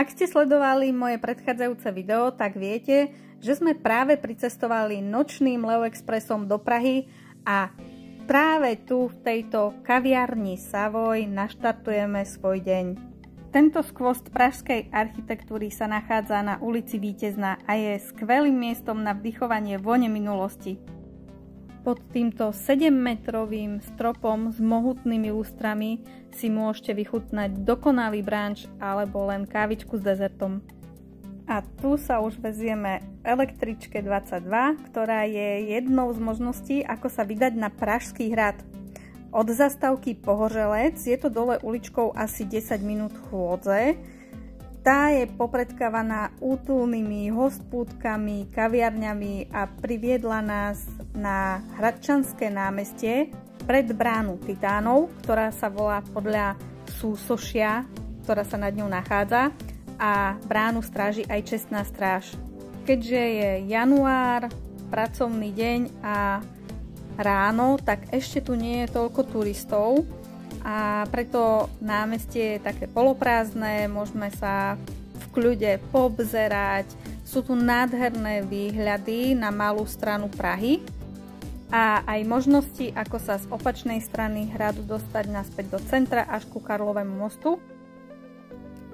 Ak ste sledovali moje predchádzajúce video, tak viete, že sme práve pricestovali nočným Leo Expressom do Prahy a práve tu v tejto kaviarni Savoy naštartujeme svoj deň. Tento skvost pražskej architektúry sa nachádza na ulici Víťezná a je skvelým miestom na vdychovanie vône minulosti. Pod týmto 7-metrovým stropom s mohutnými lustrami si môžete vychutnať dokonalý brunch alebo len kávičku s dezertom. A tu sa už vezieme električke 22, ktorá je jednou z možností, ako sa vydať na Pražský hrad. Od zastávky Pohořelec je to dole uličkou asi 10 minút chôdze. Tá je popredkávaná útulnými hospúdkami, kaviarňami a priviedla nás na Hradčanské námestie pred bránu Titánov, ktorá sa volá podľa súsošia, ktorá sa nad ňou nachádza, a bránu stráži aj čestná stráž. Keďže je január, pracovný deň a ráno, tak ešte tu nie je toľko turistov a preto námestie je také poloprázdne, môžeme sa v kľude poobzerať. Sú tu nádherné výhľady na malú stranu Prahy a aj možnosti, ako sa z opačnej strany hradu dostať naspäť do centra až ku Karlovému mostu.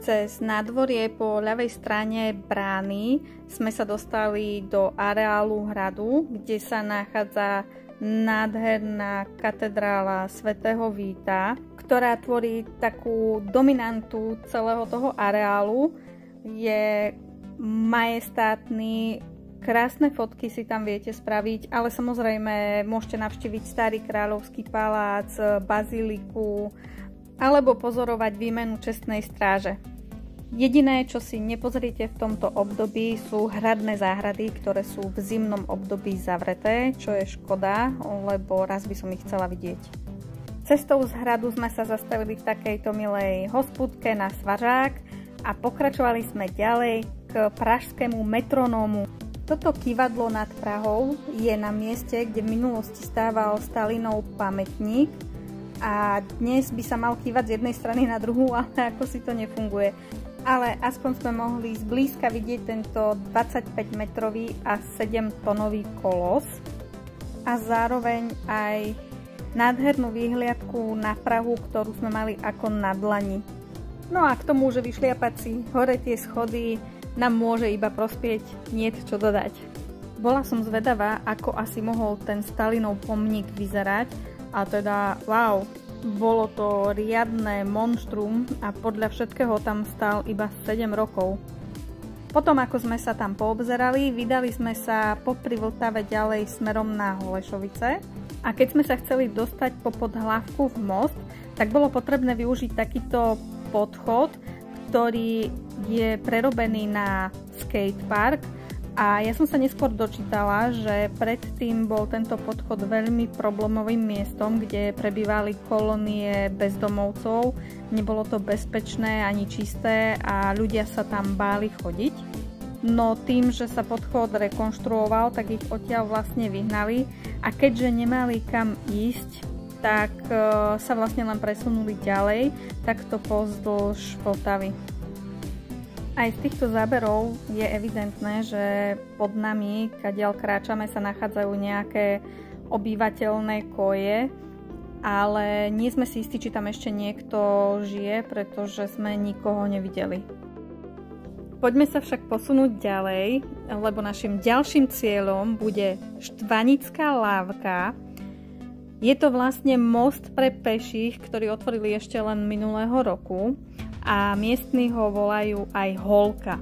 Cez nádvorie po ľavej strane brány sme sa dostali do areálu hradu, kde sa nachádza nádherná katedrála svätého Víta, ktorá tvorí takú dominantu celého toho areálu. Je majestátny, krásne fotky si tam viete spraviť, ale samozrejme môžete navštíviť Starý kráľovský palác, baziliku alebo pozorovať výmenu čestnej stráže. Jediné, čo si nepozrite v tomto období, sú hradné záhrady, ktoré sú v zimnom období zavreté, čo je škoda, lebo raz by som ich chcela vidieť. Cestou z hradu sme sa zastavili v takejto milej hospúdke na Svažák a pokračovali sme ďalej k pražskému metronómu. Toto kývadlo nad Prahou je na mieste, kde v minulosti stával Stalinov pamätník a dnes by sa mal kývať z jednej strany na druhú, ale ako si to nefunguje. Ale aspoň sme mohli zblízka vidieť tento 25-metrový a 7-tonový kolos a zároveň aj nádhernú výhliadku na Prahu, ktorú sme mali ako na dlani. No a k tomu, že vyšliapať si hore tie schody nám môže iba prospieť, niet čo dodať. Bola som zvedavá, ako asi mohol ten Stalinov pomník vyzerať a teda wow, bolo to riadne monštrum a podľa všetkého tam stál iba 7 rokov. Potom ako sme sa tam poobzerali, vydali sme sa popri Vltave ďalej smerom na Holešovice a keď sme sa chceli dostať popod hlavku v most, tak bolo potrebné využiť takýto podchod, ktorý je prerobený na skatepark. A ja som sa neskôr dočítala, že predtým bol tento podchod veľmi problémovým miestom, kde prebývali kolónie bezdomovcov. Nebolo to bezpečné ani čisté a ľudia sa tam báli chodiť. No tým, že sa podchod rekonštruoval, tak ich odtiaľ vlastne vyhnali a keďže nemali kam ísť, tak sa vlastne len presunuli ďalej, takto pozdĺž Vltavy. Aj z týchto záberov je evidentné, že pod nami, kadiaľ kráčame, sa nachádzajú nejaké obyvateľné koje, ale nie sme si istí, či tam ešte niekto žije, pretože sme nikoho nevideli. Poďme sa však posunúť ďalej, lebo našim ďalším cieľom bude Štvanická lávka. Je to vlastne most pre peších, ktorý otvorili ešte len minulého roku. A miestni ho volajú aj Holka.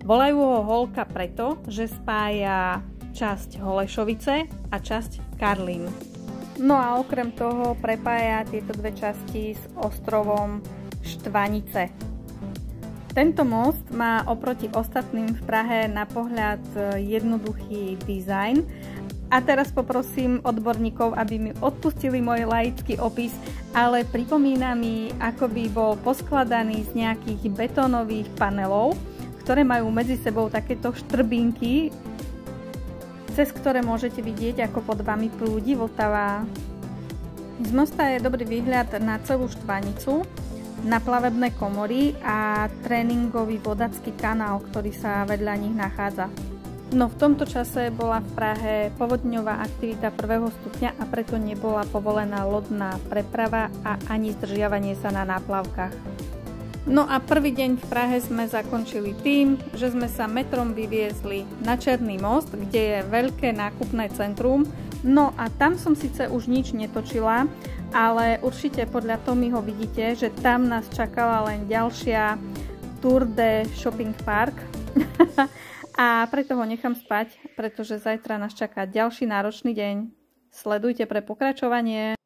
Volajú ho Holka preto, že spája časť Holešovice a časť Karlín. No a okrem toho prepája tieto dve časti s ostrovom Štvanice. Tento most má oproti ostatným v Prahe na pohľad jednoduchý dizajn. A teraz poprosím odborníkov, aby mi odpustili môj laický opis, ale pripomína mi, ako by bol poskladaný z nejakých betónových panelov, ktoré majú medzi sebou takéto štrbinky, cez ktoré môžete vidieť, ako pod vami prúdi Vltava. Z mosta je dobrý výhľad na celú Štvanicu na plavebné komory a tréningový vodacký kanál, ktorý sa vedľa nich nachádza. No v tomto čase bola v Prahe povodňová aktivita 1. stupňa a preto nebola povolená lodná preprava a ani zdržiavanie sa na náplavkách. No a prvý deň v Prahe sme zakončili tým, že sme sa metrom vyviezli na Černý most, kde je veľké nákupné centrum. No a tam som síce už nič netočila, ale určite podľa Tommyho vidíte, že tam nás čakala len ďalšia Tour de Shopping Park. A preto ho nechám spať, pretože zajtra nás čaká ďalší náročný deň. Sledujte pre pokračovanie.